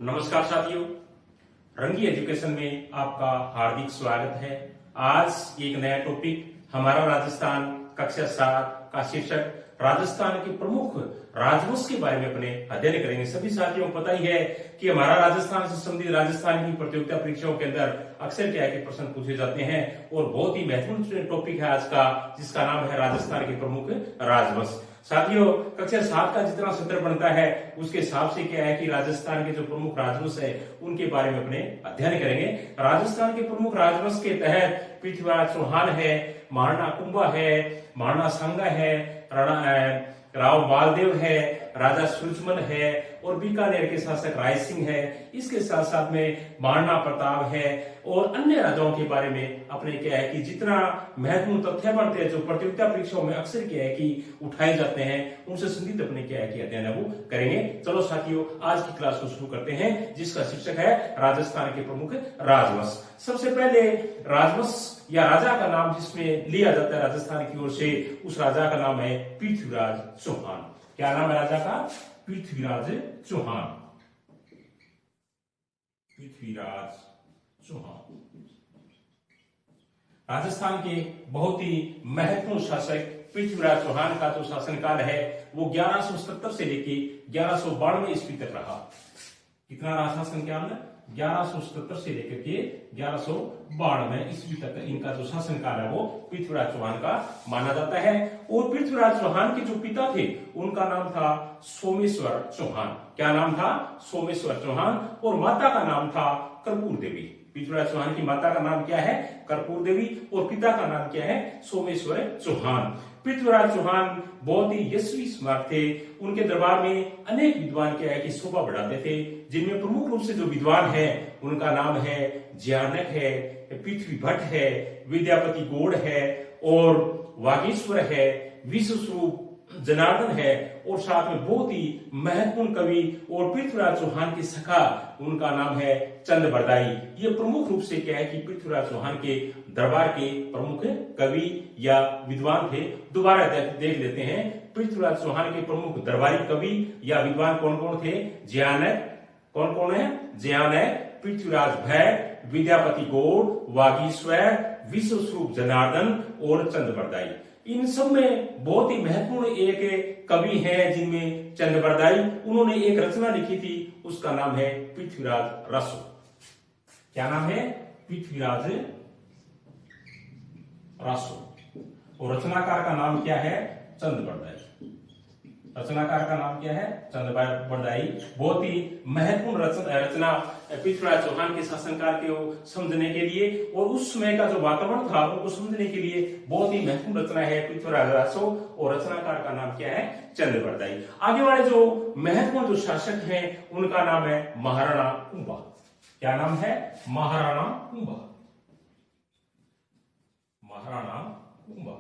नमस्कार साथियों, रंगी एजुकेशन में आपका हार्दिक स्वागत है। आज एक नया टॉपिक हमारा राजस्थान कक्षा 7 का शीर्षक राजस्थान के प्रमुख राजवंश के बारे में अपने अध्ययन करेंगे। सभी साथियों को पता ही है कि हमारा राजस्थान से संबंधित राजस्थान की प्रतियोगिता परीक्षाओं के अंदर अक्सर क्या है कि प्रश्न पूछे जाते हैं और बहुत ही महत्वपूर्ण टॉपिक है आज का, जिसका नाम है राजस्थान के प्रमुख राजवंश। साथियों, कक्षा 7 का जितना सत्र बनता है उसके हिसाब से क्या है कि राजस्थान के जो प्रमुख राजवंश है उनके बारे में अपने अध्ययन करेंगे। राजस्थान के प्रमुख राजवंश के तहत पृथ्वीराज चौहान है, महाराणा कुंभा है, महाराणा सांगा है, राव बालदेव है, राजा सूरजमल है और बीकानेर के शासक राय सिंह है। इसके साथ साथ में महाराणा प्रताप है और अन्य राजाओं के बारे में अपने क्या है कि जितना महत्वपूर्ण तथ्य बढ़ते हैं जो प्रतियोगिता परीक्षाओं में अक्सर क्या है कि उठाए जाते हैं उनसे संबंधित अपने क्या है कि अध्ययन वो करेंगे। चलो साथियों, आज की क्लास को शुरू करते हैं, जिसका शीर्षक है राजस्थान के प्रमुख राजवंश। सबसे पहले राजवंश या राजा का नाम जिसमें लिया जाता है राजस्थान की ओर से, उस राजा का नाम है पृथ्वीराज चौहान। क्या नाम है राजा का? पृथ्वीराज चौहान। पृथ्वीराज चौहान राजस्थान के बहुत ही महत्वपूर्ण शासक पृथ्वीराज चौहान का जो शासनकाल है वो 1177 से लेके 1192 ईस्वी तक रहा। कितना रहा शासनकाल? 1177 से लेकर के 1192 ईस्वी तक इनका जो शासनकाल है वो पृथ्वीराज चौहान का माना जाता है। और पृथ्वीराज चौहान के जो पिता थे उनका नाम था सोमेश्वर चौहान। क्या नाम था? सोमेश्वर चौहान। और माता का नाम था कर्पूर देवी। पृथ्वीराज चौहान की माता का नाम क्या है? कर्पूर देवी। और पिता का नाम क्या है? सोमेश्वर चौहान। पृथ्वीराज चौहान बहुत ही यशस्वी स्मारक थे। उनके दरबार में अनेक विद्वान क्या है कि शोभा बढ़ाते थे, जिनमें प्रमुख रूप से जो विद्वान हैं उनका नाम है ज्यानक है, पृथ्वी भट्ट है, विद्यापति गौड़ है और वागीश्वर है, विश्वस्वरूप जनार्दन है और साथ में बहुत ही महत्वपूर्ण कवि और पृथ्वीराज चौहान के सखा उनका नाम है चंद बरदाई। ये प्रमुख रूप से क्या है कि पृथ्वीराज चौहान के दरबार के प्रमुख कवि या विद्वान थे। दोबारा देख लेते हैं, पृथ्वीराज चौहान के प्रमुख दरबारी कवि या विद्वान कौन कौन थे? ज्यानक। कौन कौन है? ज्यानक, पृथ्वीराज भट्ट, विद्यापति गौड़, वागीश्वर, विश्वस्वरूप जनार्दन और चंद बरदाई। इन सब में बहुत ही महत्वपूर्ण एक कवि है जिनमें चंद बरदाई, उन्होंने एक रचना लिखी थी, उसका नाम है पृथ्वीराज रसो। क्या नाम है? पृथ्वीराज रसो। और रचनाकार का नाम क्या है? चंद बरदाई। रचनाकार का नाम क्या है? चंद बरदाई। बहुत ही महत्वपूर्ण रचना पृथ्वीराज चौहान के शासनकाल को समझने के लिए और उस समय का जो वातावरण था उनको समझने के लिए बहुत ही महत्वपूर्ण रचना है पृथ्वीराज रसो। और रचनाकार का नाम क्या है? चंद बरदाई। आगे वाले जो महत्वपूर्ण जो शासक हैं उनका नाम है महाराणा कुंभा। क्या नाम है? महाराणा कुंभा। महाराणा कुंभा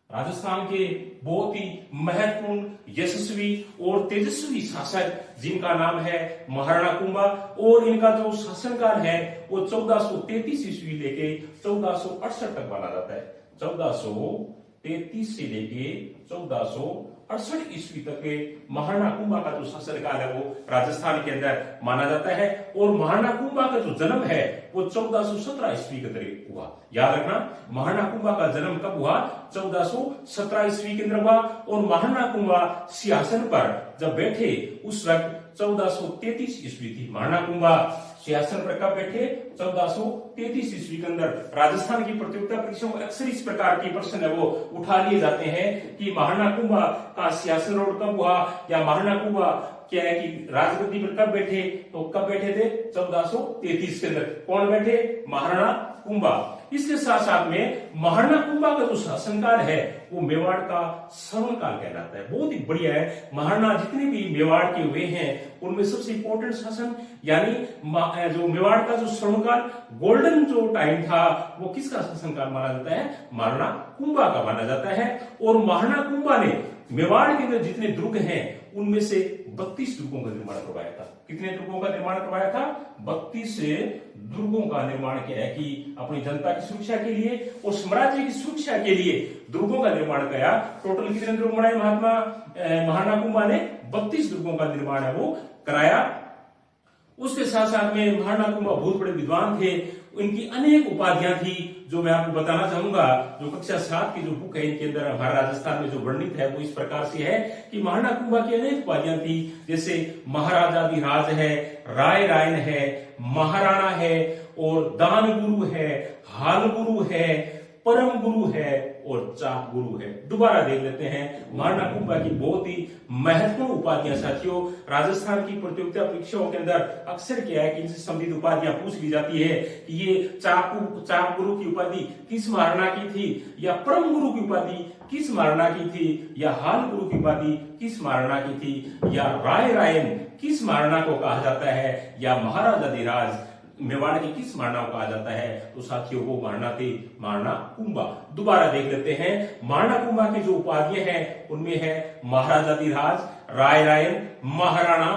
राजस्थान के बहुत ही महत्वपूर्ण यशस्वी और तेजस्वी शासक जिनका नाम है महाराणा कुंभा। और इनका जो शासनकाल है वो 1433 ईस्वी लेके 1468 तक माना जाता है। 1433 से लेके 1468 ईस्वी तक के महाराणा कुंभा का जो शासनकाल है वो राजस्थान के अंदर माना जाता है। और महाराणा कुंभा का जो जन्म है वो 1417 ईस्वी के करीब हुआ। याद रखना, महाराणा कुंभा का जन्म कब हुआ? 1417 ईस्वी के अंदर हुआ। और महाराणा कुंभा सिंहासन पर जब बैठे उस वक्त 1433 ईस्वी थी। महाराणा कुंभा सिंहासन पर कब बैठे? 1433 ईस्वी के अंदर। राजस्थान की प्रतियोगिता परीक्षाओं में अक्सर इस प्रकार के प्रश्न है वो उठा लिए जाते हैं कि महाराणा कुंभा का सिंहासन रोड कब हुआ या महाराणा कुंभा क्या है कि राजगद्दी पर कब बैठे? तो कब बैठे थे? 1433 के अंदर। कौन बैठे? महाराणा कुंभा। इसके साथ साथ में महाराणा कुंभा का जो शासनकाल है वो मेवाड़ का स्वर्णकाल कहलाता है। बहुत ही बढ़िया है। महाराणा जितने भी मेवाड़ के हुए हैं उनमें सबसे इंपॉर्टेंट शासन यानी जो मेवाड़ का जो स्वर्णकाल गोल्डन जो टाइम था वो किसका शासनकाल माना जाता है? महाराणा कुंभा का माना जाता है। और महाराणा कुंभा ने मेवाड़ के अंदर जितने दुर्ग हैं उनमें से 32 दुर्गों का निर्माण करवाया था। कितने दुर्गों का निर्माण करवाया था? 32 दुर्गों का निर्माण किया है कि अपनी जनता की सुरक्षा के लिए और साम्राज्य की सुरक्षा के लिए दुर्गों का निर्माण किया। टोटल कितने दुर्ग बनाए महाराणा कुंभा ने? 32 दुर्गों का निर्माण है वो कराया। उसके साथ साथ में महाराणा कुंभा बहुत बड़े विद्वान थे। इनकी अनेक उपाधियां थी जो मैं आपको बताना चाहूंगा। जो कक्षा 7 की जो बुक है इनके अंदर हमारे राजस्थान में जो वर्णित है वो इस प्रकार से है कि महाराणा कुंभा की अनेक उपाधियां थी, जैसे महाराजाधिराज है, राय रायन है, महाराणा है और दान गुरु है, हाल गुरु है, परम गुरु है और चाप गुरु है। दोबारा देख लेते हैं महाराणा कुंभा की बहुत ही महत्वपूर्ण उपाधियां। साथियों, राजस्थान की प्रतियोगिता परीक्षाओं के अंदर अक्सर क्या है कि इनसे संबंधित उपाधियां पूछ ली जाती है कि ये चाप गुरु की उपाधि किस महाराणा की थी, या परम गुरु की उपाधि किस महाराणा की थी, या हाल गुरु की उपाधि किस महाराणा की थी, या राय रायन किस महाराणा को कहा जाता है, या महाराजाधिराज मेवाड़ के किस महाराणा को कहा जाता है। तो साथियों वो महाराणा थे महाराणा कुंभा। दोबारा देख लेते हैं महाराणा कुंभा की जो उपाधियां हैं उनमें है महाराजाधिराज, राय रायन, महाराणा,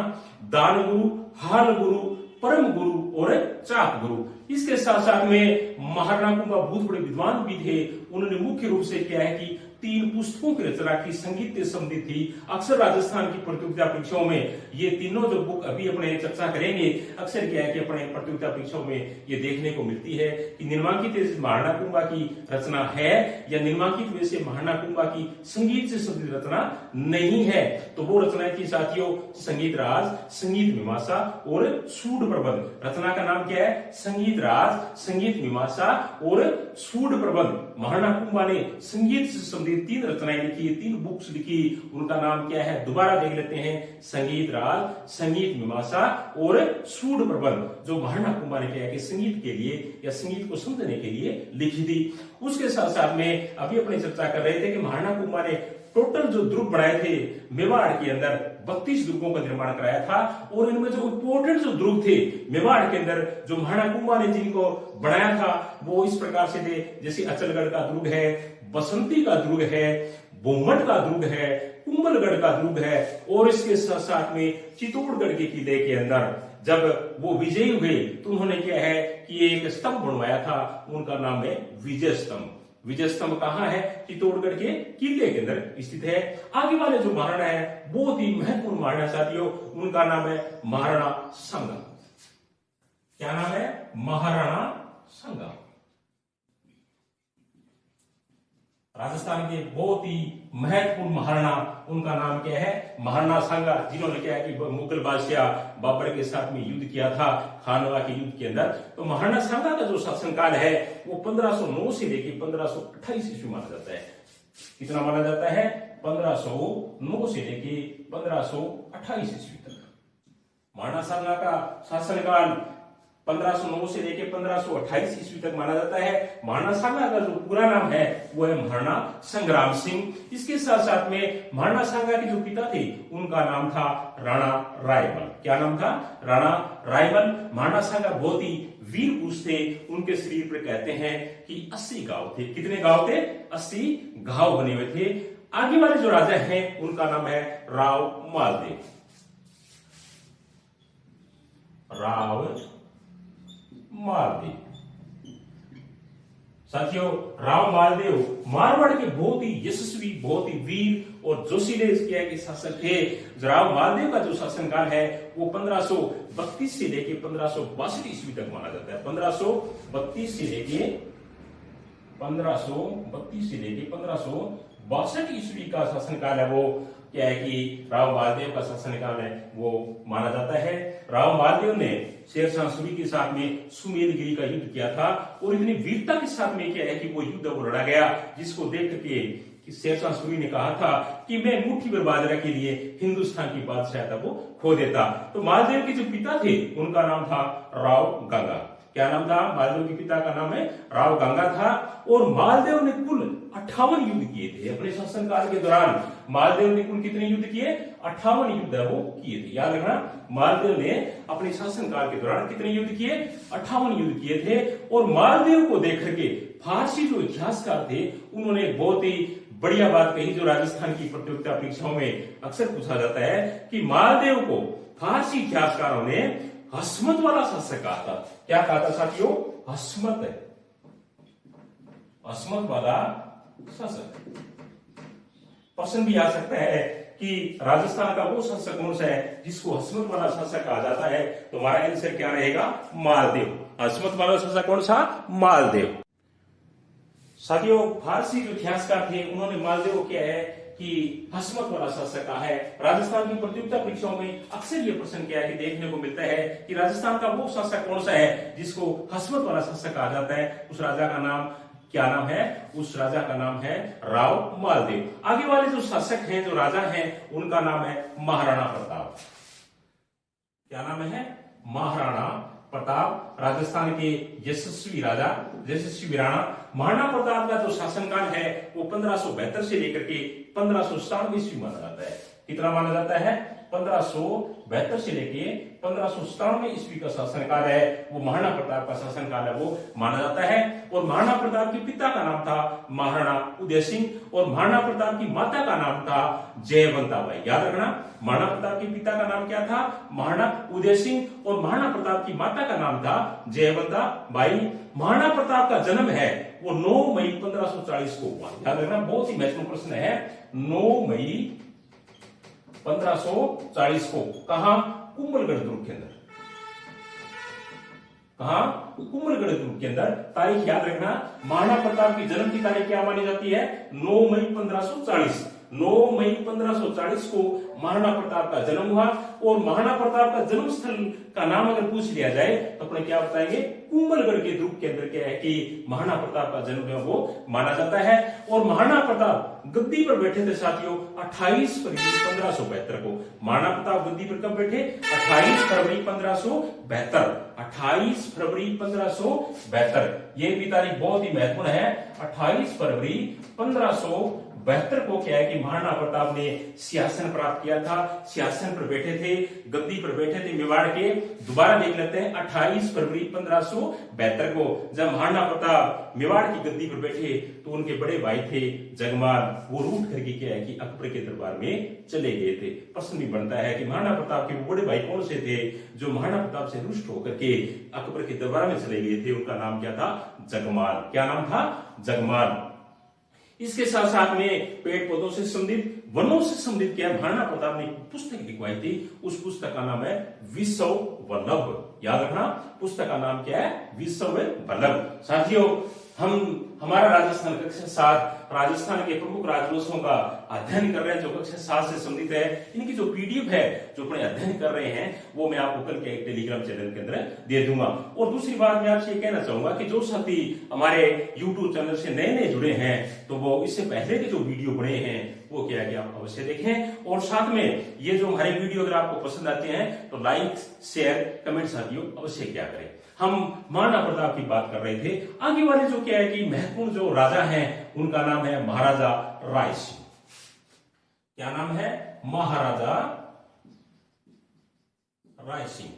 दान गुरु, हाल गुरु, परम गुरु और चाप गुरु। इसके साथ साथ में महाराणा कुंभा बहुत बड़े विद्वान भी थे। उन्होंने मुख्य रूप से क्या है कि 3 पुस्तकों की रचना की, संगीत से संबंधित थी। अक्सर राजस्थान की प्रतियोगिता परीक्षाओं में ये तीनों जो बुक अभी अपने चर्चा करेंगे, अक्सर क्या है कि अपने प्रतियोगिता परीक्षाओं में ये देखने को मिलती है कि निम्नांकित महाराणा कुंभा की रचना है या निम्नांकित में से महाराणा कुंभा की संगीत से संबंधित रचना नहीं है। तो वो रचनाएं थी साथियों संगीत राज, संगीत मीमांसा और सूड प्रबंध। रचना का नाम क्या है? संगीत राज, संगीत मीमांसा और सूड प्रबंध। महाराणा कुंभा ने संगीत से संबंधित 3 रचनाएं लिखी, 3 बुक्स लिखी। उनका नाम क्या है? दोबारा देख लेते हैं संगीत राज, संगीत मीमांसा और सूड प्रबंध, जो महाराणा कुंभा ने क्या है कि संगीत के लिए या संगीत को समझने के लिए लिखी थी। उसके साथ साथ में अभी अपनी चर्चा कर रहे थे कि महाराणा कुंभा ने टोटल जो दुर्ग बनाए थे मेवाड़ के अंदर 32 दुर्गों का निर्माण कराया था। और इनमें जो इंपोर्टेंट जो दुर्ग थे मेवाड़ के अंदर जो महाराणा कुंभा ने जिनको बनाया था वो इस प्रकार से थे, जैसे अचलगढ़ का दुर्ग है, बसंती का दुर्ग है, बोमट का दुर्ग है, कुंभलगढ़ का दुर्ग है। और इसके साथ साथ में चित्तौड़गढ़ के किले के अंदर जब वो विजयी हुए तो उन्होंने क्या है कि एक स्तंभ बनवाया था, उनका नाम है विजय स्तंभ। विजय स्तंभ कहाँ है? चित्तौड़गढ़ के किले के अंदर स्थित है। आगे वाले जो महाराणा है बहुत ही महत्वपूर्ण महाराणा साथियों, उनका नाम है महाराणा सांगा। क्या नाम है? महाराणा सांगा। राजस्थान के बहुत ही महत्वपूर्ण महाराणा, उनका नाम क्या है? महाराणा सांगा, जिन्होंने क्या है कि मुगल बादशाह बाबर के साथ में युद्ध किया था, खानवा के युद्ध के अंदर। तो महाराणा सांगा का जो शासनकाल है वो 1509 से लेकर 1528 ईस्वी माना जाता है। कितना माना जाता है? 1509 से लेकर 1528 ईस्वी तक महाराणा सांगा का शासनकाल 1509 से लेकर 1528 ईस्वी तक माना जाता है। महाराणा सांगा का जो पूरा नाम है वो है महाराणा संग्राम सिंह। इसके साथ साथ में महाराणा सांगा के जो पिता थे उनका नाम था राणा रायमल। क्या नाम था? राणा रायमल। महाराणा सांगा बहुत ही वीर पुरुष थे। उनके शरीर पर कहते हैं कि 80 घाव थे। कितने घाव थे? 80 घाव बने हुए थे। आगे वाले जो राजा हैं उनका नाम है राव मालदेव। राव मालदेव। साथियों, राव मालदेव मारवाड़ के बहुत ही यशस्वी, बहुत ही वीर और जोशीले के शासक थे। राव मालदेव का जो शासनकाल है वो 1532 से लेके 1562 ईस्वी तक माना जाता है। 1532 से लेके 1562 ईस्वी का शासनकाल है वो क्या है कि राव मालदेव का शासनकाल है वो माना जाता है। राव मालदेव ने शेरशाह सूरी के साथ में सुमेलगिरी का युद्ध किया था और इतनी वीरता के साथ में क्या है कि वो युद्ध वो लड़ा गया, जिसको देख के शेरशाह सूरी ने कहा था कि मैं मुट्ठी भर बाजरा के लिए हिंदुस्तान की बादशाहता को खो देता। तो मालदेव के जो पिता थे उनका नाम था राव गंगा। क्या नाम था? मालदेव के पिता का नाम है राव गंगा था। और मालदेव ने कुल 58 युद्ध किए थे अपने शासनकाल के दौरान। मालदेव ने कुल कितने युद्ध किए? 58 युद्ध वो किए थे। याद रखना, मालदेव ने अपने शासनकाल के दौरान कितने युद्ध किए? 58 युद्ध किए थे। और मालदेव को देख करके फारसी जो इतिहासकार थे उन्होंने बहुत ही बढ़िया बात कही जो राजस्थान की प्रतियोगिता परीक्षाओं में अक्सर पूछा जाता है कि मालदेव को फारसी इतिहासकारों ने हस्मत वाला शासक कहा था। क्या कहा था साथियों? हस्मत है, हस्मत वाला शासक। प्रश्न भी आ सकता है कि राजस्थान का वो शासक कौन सा है जिसको हस्मत वाला शासक कहा जाता है? तो हमारा आंसर क्या रहेगा? मालदेव। हस्मत वाला शासक कौन सा? मालदेव। साथियों, फारसी जो इतिहासकार थे उन्होंने मालदेव को क्या है कि हस्मत वाला शासक कहा है। राजस्थान की प्रतियोगिता परीक्षाओं में अक्सर ये प्रश्न क्या है कि देखने को मिलता है कि राजस्थान का वो शासक कौन सा है जिसको हस्मत वाला शासक कहा जाता है। उस राजा का नाम क्या नाम है? उस राजा का नाम है राव मालदेव। आगे वाले जो शासक हैं, जो राजा हैं, उनका नाम है महाराणा प्रताप। क्या नाम है? महाराणा प्रताप। राजस्थान के यशस्वी राजा, यशस्वी राणा। महाराणा प्रताप का जो शासनकाल है वो 1572 से लेकर के 1597 ईस्वी माना जाता है। कितना माना जाता है? 1572 से लेके 1597 ईस्वी का शासनकाल है वो महाराणा प्रताप का शासनकाल है, वो माना जाता है। और महाराणा प्रताप के पिता का नाम था महाराणा उदय सिंह और महाराणा प्रताप की माता का नाम था जयवंताबाई। याद रखना, महाराणा प्रताप के पिता का नाम क्या था? महाराणा उदय सिंह और महाराणा प्रताप की माता का नाम था जयवंताबाई। महाराणा प्रताप का जन्म है वो 9 मई 1540 को हुआ। याद रखना, बहुत ही महत्वपूर्ण प्रश्न है। 9 मई 1540 को। कहा? कुंभलगढ़ दुर्ग के अंदर। कहा? कुंभलगढ़ दुर्ग के अंदर। तारीख याद रखना, महाराणा प्रताप की जन्म की तारीख क्या मानी जाती है? 9 मई 1540। 9 मई 1540 को महाराणा प्रताप का जन्म हुआ। और महाराणा प्रताप का जन्म स्थल का नाम अगर पूछ लिया जाए तो अपने क्या बताएंगे? कुंभलगढ़ के दुर्ग के अंदर क्या है कि महाराणा प्रताप का जन्म है वो माना जाता है। और महाराणा प्रताप गद्दी पर बैठे थे साथियों 28 फरवरी 1572 को। महाराणा प्रताप गद्दी पर कब बैठे? 28 फरवरी 1572। 28 फरवरी 1572। ये भी तारीख बहुत ही महत्वपूर्ण है। 28 फरवरी 1572 को क्या है कि महाराणा प्रताप ने सिंहासन प्राप्त किया था। सिंहासन पर बैठे थे, गद्दी पर बैठे थे मेवाड़ के। दोबारा देख लेते हैं 28 फरवरी 1572 को जब महाराणा प्रताप मेवाड़ की गद्दी पर बैठे तो उनके बड़े भाई थे जगमाल, वो रूठ करके क्या है कि अकबर के दरबार में चले गए थे। प्रश्न भी बनता है कि महाराणा प्रताप के वो बड़े भाई कौन से थे जो महाराणा प्रताप से रुष्ट होकर के अकबर के दरबार में चले गए थे? उनका नाम क्या था? जगमाल। क्या नाम था? जगमाल। इसके साथ साथ में पेड़ पौधों से संबंधित, वनों से संबंधित क्या महाराणा प्रताप ने पुस्तक लिखवाई थी। उस पुस्तक का नाम है विश्व वल्लभ। याद रखना, पुस्तक का नाम क्या है? विश्व वल्लभ। साथियों, हमारा राजस्थान कक्षा 7 राजस्थान के प्रमुख राजवंशों का अध्ययन कर रहे हैं जो कक्षा 7 से संबंधित है। इनकी जो पीडीएफ है जो अपने अध्ययन कर रहे हैं वो मैं आपको कल के एक टेलीग्राम चैनल के अंदर दे दूंगा। और दूसरी बात मैं आपसे कहना चाहूंगा कि जो साथी हमारे यूट्यूब चैनल से नए नए जुड़े हैं तो वो इससे पहले के जो वीडियो बने हैं वो क्या है कि आप अवश्य देखें। और साथ में ये जो हमारे वीडियो अगर आपको पसंद आते हैं तो लाइक, शेयर, कमेंट साथियों अवश्य क्या करें। हम महाराणा प्रताप की बात कर रहे थे। आगे वाले जो क्या है कि महत्वपूर्ण जो राजा हैं उनका नाम है महाराजा राय सिंह। क्या नाम है? महाराजा राय सिंह।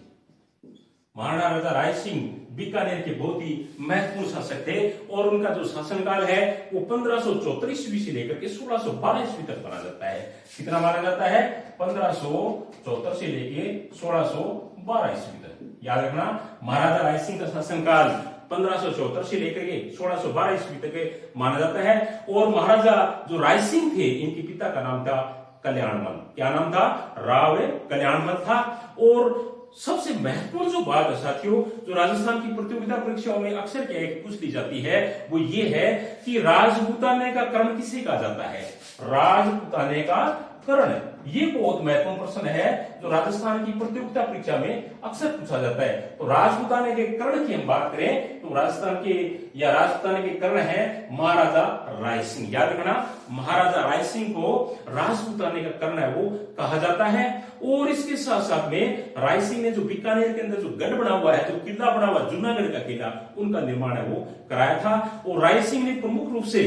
महाराजा राय सिंह बीकानेर के बहुत ही महत्वपूर्ण शासक थे और उनका जो शासनकाल है वो 1574 ईस्वी से लेकर के 1612 ईस्वी तक माना जाता है। कितना माना जाता है? 1574 से लेके 1612 ईस्वी तक। याद रखना, महाराजा राय सिंह का शासनकाल 1574 से लेकर के 1612 ईस्वी तक माना जाता है। और महाराजा जो राय सिंह थे इनके पिता का नाम था कल्याणमल। क्या नाम था? राव कल्याणमल था। और सबसे महत्वपूर्ण जो बात है साथियों जो राजस्थान की प्रतियोगिता परीक्षाओं में अक्सर क्या पूछ ली जाती है वो ये है कि राजपूताने का कर्ण किसे कहा जाता है? राजपूताने का कर्ण। ये बहुत महत्वपूर्ण प्रश्न है जो राजस्थान की प्रतियोगिता परीक्षा में अक्सर पूछा जाता है। तो राजपूताने के कर्ण की हम बात करें तो राजस्थान के या राजपूताने के कर्ण है महाराजा राय सिंह। याद रखना, महाराजा राय सिंह को राजपूताने का कर्ण है वो कहा जाता है। और इसके साथ साथ में राय सिंह ने जो बीकानेर के अंदर जो गढ़ बना हुआ है, जो किला बना हुआ जूनागढ़ का किला, उनका निर्माण है वो कराया था। और राय सिंह ने प्रमुख रूप से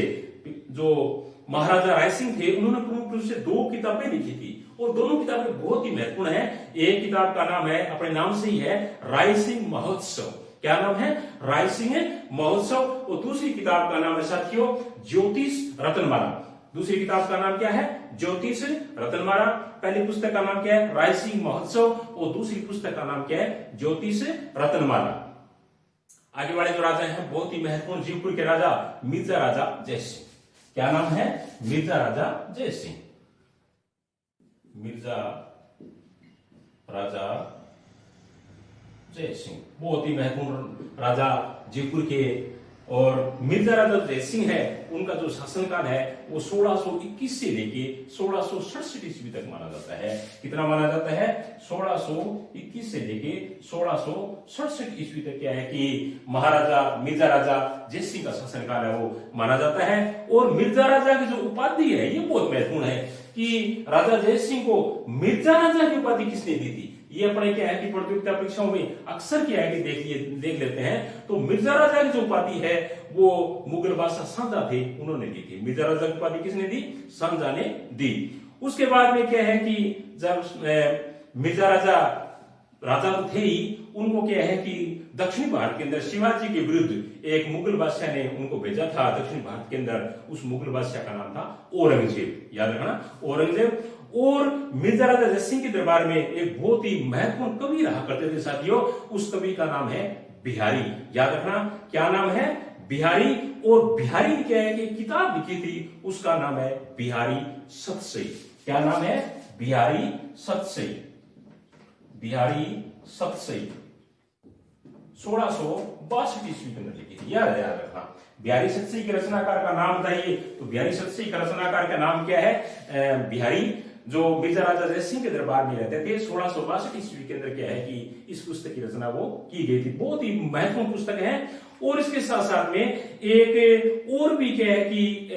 जो महाराजा राय सिंह थे उन्होंने प्रमुख रूप से 2 किताबें लिखी थी और दोनों किताबें बहुत ही महत्वपूर्ण है। एक किताब का नाम है, अपने नाम से ही है, राय सिंह महोत्सव। क्या नाम है? राय सिंह महोत्सव। और दूसरी किताब का नाम है साथियों ज्योतिष रत्नमाला। दूसरी किताब का नाम क्या है? ज्योतिष रत्नमाला। पहली पुस्तक का नाम क्या है? रायसिंह महोत्सव। और दूसरी पुस्तक का नाम क्या है? ज्योतिष रत्नमाला। आगे वाले जो राजा हैं बहुत ही महत्वपूर्ण, जयपुर के राजा मिर्जा राजा जयसिंह। क्या नाम है? मिर्जा राजा जयसिंह। मिर्जा राजा जयसिंह बहुत ही महत्वपूर्ण राजा जयपुर के। और मिर्जा राजा जयसिंह है, उनका जो शासनकाल है वो 1621 से लेके 1667 ईस्वी तक माना जाता है। कितना माना जाता है? 1621 से लेके 1667 ईस्वी तक क्या है कि महाराजा मिर्जा राजा जयसिंह का शासनकाल है वो माना जाता है। और मिर्जा राजा की जो उपाधि है ये बहुत महत्वपूर्ण है कि राजा जयसिंह को मिर्जा राजा की उपाधि किसने दी थी। ये अपने क्या है कि प्रतियोगिता परीक्षाओं में अक्सर क्या है कि देख लेते हैं। तो मिर्जा राजा की जो उपाधि है वो मुगल बादशाह शाहजहां थे, उन्होंने दी थी। मिर्जा राजा की उपाधि किसने दी? शाहजहां ने दी। उसके बाद में क्या है कि जब मिर्जा राजा तो थे ही, उनको क्या है कि दक्षिणी भारत के अंदर शिवाजी के विरुद्ध एक मुगल बादशाह ने उनको भेजा था दक्षिणी भारत के अंदर। उस मुगल बादशाह का नाम था औरंगजेब। याद रखना, औरंगजेब। और मिर्जा राजा जयसिंह के दरबार में एक बहुत ही महत्वपूर्ण कवि रहा करते थे साथियों, उस कवि का नाम है बिहारी। याद रखना, क्या नाम है? बिहारी। और बिहारी ने क्या है कि किताब लिखी थी, उसका नाम है बिहारी सतसई। क्या नाम है? बिहारी सतसई। बिहारी सतसई 1662 ईस्वी के अंदर लिखी थी। याद रखना, बिहारी सतसई के रचनाकार का नाम बताइए। तो बिहारी सतसई का रचनाकार का नाम क्या है? बिहारी, जो मिर्जा राजा जयसिंह के दरबार में रहते थे। 1662 ईस्वी के अंदर क्या है कि इस पुस्तक की रचना वो की गई थी। बहुत ही महत्वपूर्ण पुस्तक है। और इसके साथ साथ में एक और भी क्या है कि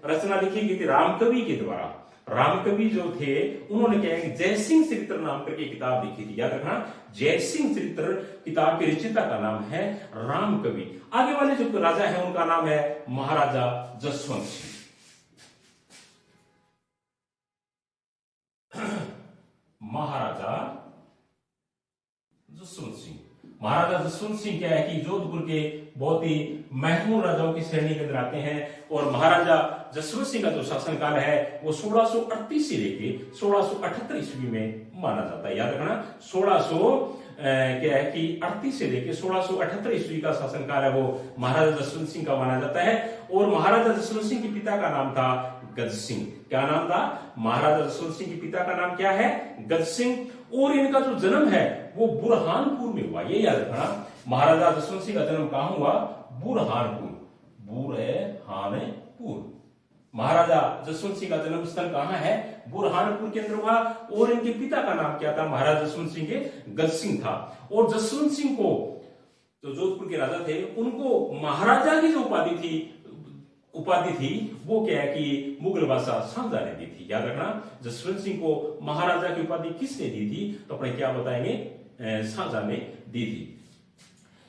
रचना लिखी गई थी रामकवि के द्वारा। रामकवि जो थे उन्होंने क्या है कि जयसिंह चरित्र नाम करके किताब लिखी थी। याद रखना, जयसिंह चरित्र किताब के रचयिता का नाम है रामकवि। आगे वाले जो राजा है उनका नाम है महाराजा जसवंत सिंह। महाराजा जसवंत सिंह। महाराजा जसवंत सिंह क्या है कि जोधपुर के बहुत ही महत्वपूर्ण राजाओं की श्रेणी के अंदर आते हैं। और महाराजा जसवंत सिंह का जो शासनकाल है वो 1638 से लेके 1678 ईस्वी में माना जाता है। याद रखना, 38 से लेके 1678 ईस्वी का शासनकाल है वो महाराजा जसवंत सिंह का माना जाता है। और महाराजा जसवंत सिंह के पिता का नाम था गज सिंह। क्या नाम था? महाराजा जसवंत सिंह के पिता का नाम क्या है? गज सिंह। और इनका जो जन्म है वो बुरहानपुर में हुआ। ये याद रखना, महाराजा जसवंत सिंह का जन्म कहां हुआ? बुरहानपुर। बुरहानपुर। महाराजा जसवंत सिंह का जन्म स्थल कहां है? बुरहानपुर के अंदर हुआ। और इनके पिता का नाम क्या था? महाराजा जसवंत सिंह के गज सिंह था। और जसवंत सिंह को जो जोधपुर के राजा थे उनको महाराजा की जो उपाधि थी वो क्या है कि मुगल बादशाह शाहजहां ने दी थी। याद रखना, जसवंत सिंह को महाराजा की उपाधि किसने दी थी? तो अपने क्या बताएंगे? शाहजहां ने दी थी।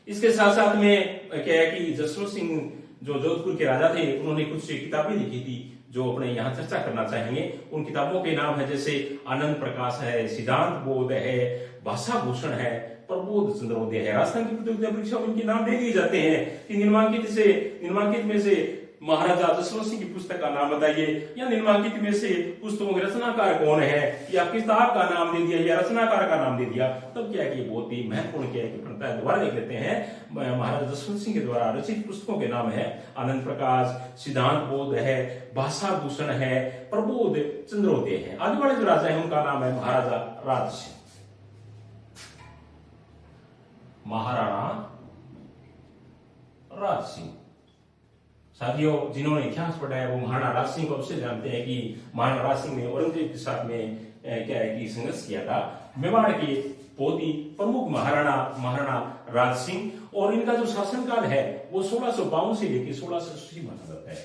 इसके साथ साथ में क्या है कि जसवंत सिंह जो जोधपुर के राजा थे उन्होंने कुछ किताबें लिखी थी जो अपने यहाँ चर्चा करना चाहेंगे। उन किताबों के नाम है जैसे आनंद प्रकाश है, सिद्धांत बोध है, भाषा भूषण है, प्रबोध चंद्रोदय है। राजस्थान की प्रतियोगिता परीक्षा में इनके नाम दे दिए जाते हैं कि निम्नलिखित में से महाराजा जसवंत सिंह की पुस्तक का नाम बताइए, या निम्नलिखित में से पुस्तकों के रचनाकार कौन है, या किताब का नाम दे दिया या रचनाकार का नाम दे दिया। तब क्या है कि बहुत ही महत्वपूर्ण क्या है कि बनता है। दोबारा देख लेते हैं, महाराजा जसवंत सिंह के द्वारा रचित पुस्तकों के नाम है आनंद प्रकाश, सिद्धांत बोध है, भाषा भूषण है, प्रबोध चंद्रोदय है। आगे वाले जो राजा है उनका नाम है महाराजा राज सिंह। महाराणा राज सिंह। साथियों, जिन्होंने इतिहास पढ़ा है वो महाराणा राज सिंह को अवश्य जानते हैं कि महाराणा राज सिंह ने औरंगजेब के साथ में क्या है कि संघर्ष किया था। मेवाड़ के बहुत ही प्रमुख महाराणा राज सिंह। और इनका जो शासनकाल है वो 1652 से लेकर 1680 माना जाता है।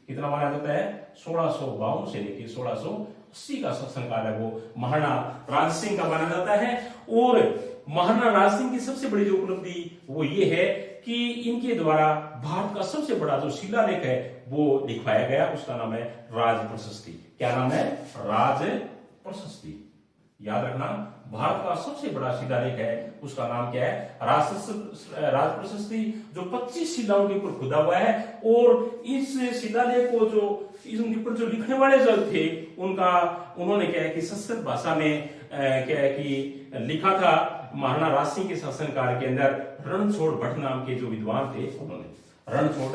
कितना माना जाता है? 1652 से लेकर 1680 का शासनकाल है वो महाराणा राज सिंह का माना जाता है। और महाराणा राज सिंह की सबसे बड़ी जो उपलब्धि वो ये है कि इनके द्वारा भारत का सबसे बड़ा जो शिलालेख है वो लिखवाया गया, उसका नाम है राज प्रशस्ति। क्या नाम है? राज प्रशस्ति। याद रखना, भारत का सबसे बड़ा शिलालेख है, उसका नाम क्या है? राज प्रशस्ति, जो 25 शिलाओं के ऊपर खुदा हुआ है। और इस शिलालेख को जो इसके ऊपर जो लिखने वाले जो थे उन्होंने क्या है कि संस्कृत भाषा में क्या है कि लिखा था। महाराणा राज सिंह के शासनकाल के अंदर रणछोड़ भट्ट नाम के जो विद्वान थे, उन्होंने रणछोड़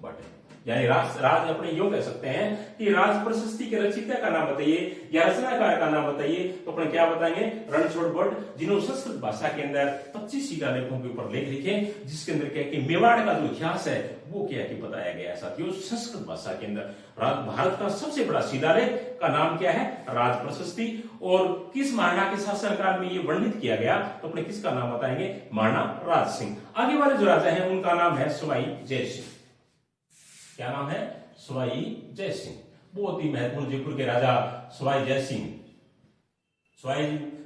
भट्ट यानी राज अपने योग कह सकते हैं कि राज प्रशस्ति के रचयिता का नाम बताइए या रचनाकार का नाम बताइए, तो अपन क्या बताएंगे? रणछोड़ भट्ट, जिन्होंने संस्कृत भाषा के अंदर 25 शिलालेखों के ऊपर लेख लिखे, जिसके अंदर क्या कि मेवाड़ का जो इतिहास है वो क्या कि बताया गया है साथियों संस्कृत भाषा के अंदर। भारत का सबसे बड़ा शिलालेख का नाम क्या है? राज प्रशस्ति। और किस महाराणा के शासनकाल में ये वर्णित किया गया, तो अपने किसका नाम बताएंगे? महाराणा राज सिंह। आगे वाले जो राजा है उनका नाम है सवाई जय सिंह। क्या नाम है? सवाई जय सिंह। बहुत ही महत्वपूर्ण जयपुर के राजा सवाई जय सिंह।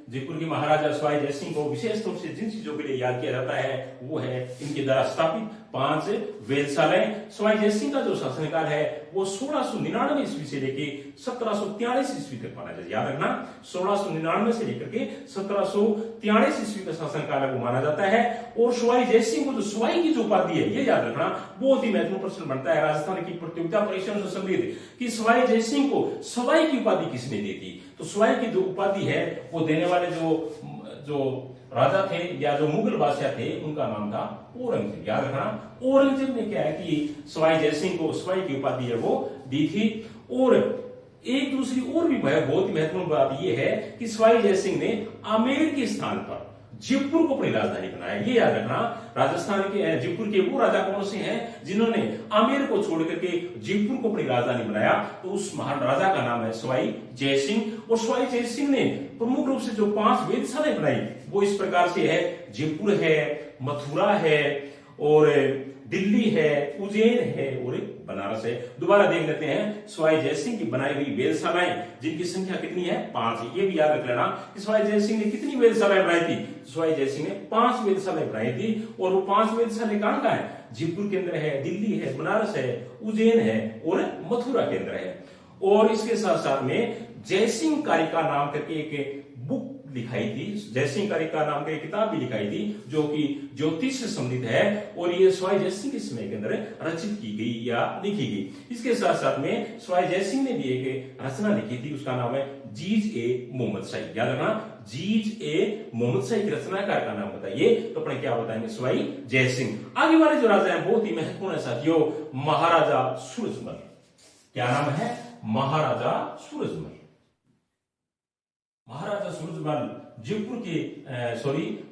जयपुर के महाराजा सवाई जय सिंह को विशेष रूप से जिन चीजों के लिए याद किया जाता है वो है इनके द्वारा स्थापित 5 वेधशालाएं। सवाई जय सिंह का जो शासनकाल है वो 1699 ईस्वी से लेके 1743 ईस्वी तक माना जाता है। याद रखना, 1699 से लेकर के 1743 ईस्वी का शासनकाल वो माना जाता है। और सवाई जय सिंह को जो सवाई की जो उपाधि है, ये याद रखना, बहुत ही महत्वपूर्ण प्रश्न बनता है राजस्थान की प्रतियोगिता परीक्षा से संबंधित कि सवाई जय सिंह को सवाई की उपाधि किसने दी थी? तो सवाई की जो उपाधि है वो देने वाले जो राजा थे या जो मुगल बादशाह थे उनका नाम था औरंगजेब। याद रखना, औरंगजेब ने क्या है कि सवाई जय सिंह को सवाई की उपाधि है वो दी थी। और एक दूसरी और भी बहुत ही महत्वपूर्ण बात यह है कि सवाई जय सिंह ने आमेर के स्थान पर जयपुर को अपनी राजधानी बनाया। ये याद रखना, राजस्थान के जयपुर के वो राजा कौन से हैं जिन्होंने आमेर को छोड़ करके जयपुर को अपनी राजधानी बनाया? तो उस महान राजा का नाम है सवाई जय सिंह। और सवाई जय सिंह ने प्रमुख रूप से जो 5 वेधशालाएं बनाई वो इस प्रकार से है, जयपुर है, मथुरा है, और दिल्ली है, उज्जैन है और बनारस है। दोबारा देख लेते हैं सवाई जय सिंह की बनाई हुई वेधशालाएं, जिनकी संख्या कितनी है? 5। ये भी याद रख लेना कि सवाई जय सिंह ने कितनी वेधशालाएं बनाई थी? सवाई जय सिंह ने 5 वेधशालाएं बनाई थी। और वो 5 वेधशालाएं कहां का है? जयपुर के अंदर है, दिल्ली है, बनारस है, उज्जैन है और मथुरा के अंदर है। और इसके साथ साथ में जयसिंह कारिका नाम करके एक बुक लिखाई थी, जयसिंह कारिका नाम की एक किताब भी लिखाई थी जो कि ज्योतिष से संबंधित है। और ये सवाई जयसिंह के समय के अंदर रचित की गई या लिखी गई। इसके साथ साथ में सवाई जयसिंह ने भी एक रचना लिखी थी, उसका नाम है जीज ए मोहम्मद शाही। याद रखना, जीज ए मोहम्मद शाही की रचनाकार का नाम बताइए, तो अपने क्या बताएंगे? सवाई जय सिंह। आगे वाले जो राजा है बहुत ही महत्वपूर्ण है साथियों, महाराजा सूरजमल। क्या नाम है? महाराजा सूरजमल। महाराजा सूरजमल जयपुर के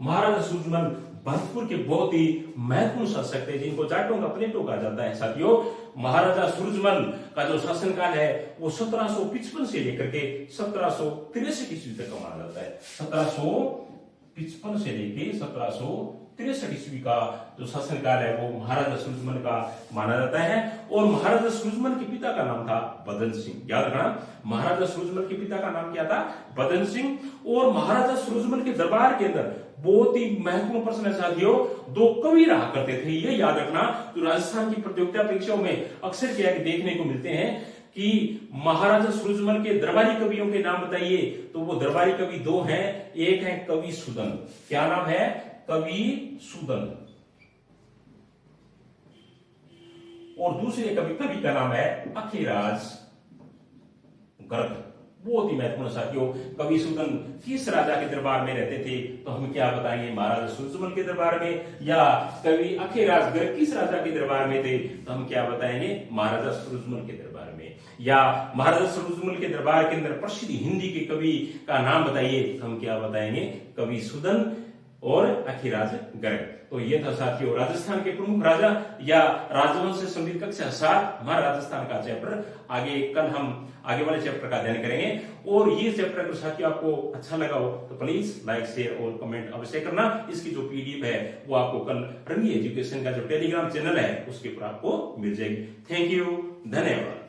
महाराजा सूरजमल भरतपुर के बहुत ही महत्वपूर्ण शासक थे, जिनको जाटों का प्लेटो कहा जाता है साथियों। महाराजा सूरजमल का जो शासनकाल है वो 1755 से लेकर के 1763 ईस्वी तक का माना जाता है। 1755 से लेकर 1763 ईस्वी का जो शासनकाल है वो महाराजा सूरजमल का माना जाता है। और महाराजा सूरजमल के पिता का नाम था बदन सिंह। याद रखना, महाराजा सूरजमल के पिता का नाम क्या था? बदन सिंह। और महाराजा सूरजमल के दरबार के अंदर बहुत ही महत्वपूर्ण प्रश्न है साथियों, 2 कवि रहा करते थे। ये याद रखना, जो राजस्थान की प्रतियोगिता परीक्षाओं में अक्सर क्या देखने को मिलते हैं कि महाराजा सूरजमल के दरबारी कवियों के नाम बताइए, तो वो दरबारी कवि 2 हैं। एक है कवि सुदन। क्या नाम है? कवि सुदन। और दूसरे कवि का नाम है अखिराज गर्ग। बहुत ही महत्वपूर्ण साथियों, कवि सुदन किस राजा के दरबार में रहते थे? तो हम क्या बताएंगे? महाराजा सूरजमल के दरबार में। या कवि अखिराज गर्ग किस राजा के दरबार में थे? तो हम क्या बताएंगे? महाराजा सूरजमल के दरबार में। या महाराजा सूरजमल के दरबार के अंदर प्रसिद्ध हिंदी के कवि का नाम बताइए, तो हम क्या बताएंगे? कवि सुदन और अखिराज गर्ग। तो ये था साथियों राजस्थान के प्रमुख राजा या राजवंश से संबंधित कक्षा 7 हमारा राजस्थान का चैप्टर। आगे कल हम आगे वाले चैप्टर का अध्ययन करेंगे। और ये चैप्टर अगर साथियों आपको अच्छा लगा हो तो प्लीज लाइक, शेयर और कमेंट अवश्य करना। इसकी जो पीडीएफ है वो आपको कल रंगी एजुकेशन का जो टेलीग्राम चैनल है उसके ऊपर आपको मिल जाएगी। थैंक यू, धन्यवाद।